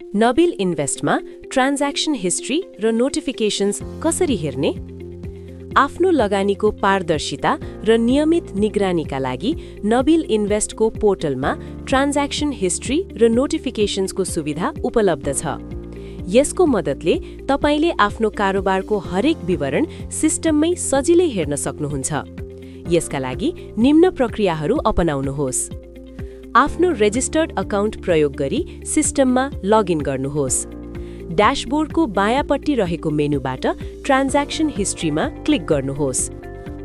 Nabil इन्भेस्टमा transaction history र notifications कसरी हेर्ने? आफ्नो लगानीको पारदर्शिता र नियमित निगरानीका लागि नबिल इन्भेस्टको पोर्टलमा ट्रान्ज्याक्सन हिस्ट्री र नोटिफिकेशन्सको सुविधा उपलब्ध छ। यसको मद्दतले तपाईले आफ्नो कारोबारको हरेक विवरण सिस्टममै सजिलै हेर्न सक्नुहुन्छ। यसका लागि निम्न प्रक्रियाहरू अपनाउनुहोस्। आफ्नो रेजिस्टर्ड अकाउन्ट प्रयोग गरी सिस्टममा लगइन गर्नुहोस्। ड्याशबोर्डको बायाँपट्टि रहेको मेनुबाट ट्रान्ज्याक्सन हिस्ट्रीमा क्लिक गर्नुहोस्।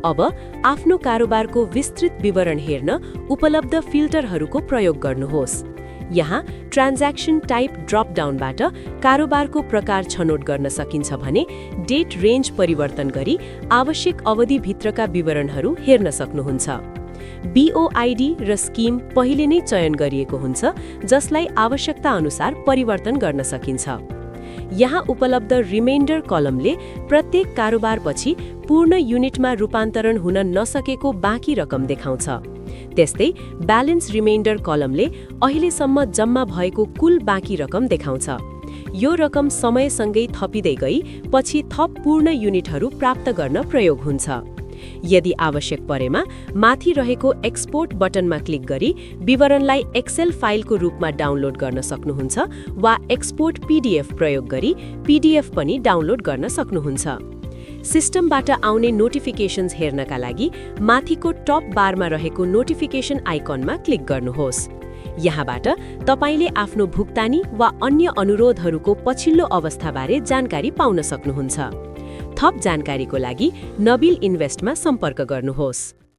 अब आफ्नो कारोबारको विस्तृत विवरण हेर्न उपलब्ध फिल्टरहरूको प्रयोग गर्नुहोस्। यहाँ ट्रान्ज्याक्सन टाइप ड्रप डाउनबाट कारोबारको प्रकार छनौट गर्न सकिन्छ भने डेट रेन्ज परिवर्तन गरी आवश्यक अवधिभित्रका विवरणहरू हेर्न सक्नुहुन्छ। BOID र स्किम पहिले नै चयन गरिएको हुन्छ, जसलाई आवश्यकता अनुसार परिवर्तन गर्न सकिन्छ। यहाँ उपलब्ध रिमाइन्डर कलमले प्रत्येक कारोबारपछि पूर्ण युनिटमा रूपान्तरण हुन नसकेको बाँकी रकम देखाउँछ। त्यस्तै ब्यालेन्स रिमाइन्डर कलमले अहिलेसम्म जम्मा भएको कुल बाँकी रकम देखाउँछ। यो रकम समयसँगै थपिँदै गई पछि थप पूर्ण युनिटहरू प्राप्त गर्न प्रयोग हुन्छ। यदि आवश्यक परेमा माथि रहेको एक्सपोर्ट बटनमा क्लिक गरी विवरणलाई एक्सेल फाइलको रूपमा डाउनलोड गर्न सक्नुहुन्छ वा एक्सपोर्ट PDF प्रयोग गरी PDF पनि डाउनलोड गर्न सक्नुहुन्छ। सिस्टमबाट आउने नोटिफिकेशन्स हेर्नका लागि माथिको टप बारमा रहेको नोटिफिकेसन आइकनमा क्लिक गर्नुहोस्। यहाँबाट तपाईले आफ्नो भुक्तानी वा अन्य अनुरोधहरूको पछिल्लो अवस्थाबारे जानकारी पाउन सक्नुहुन्छ। थप जानकारीको लागि नबिल इन्भेस्टमा सम्पर्क गर्नुहोस्।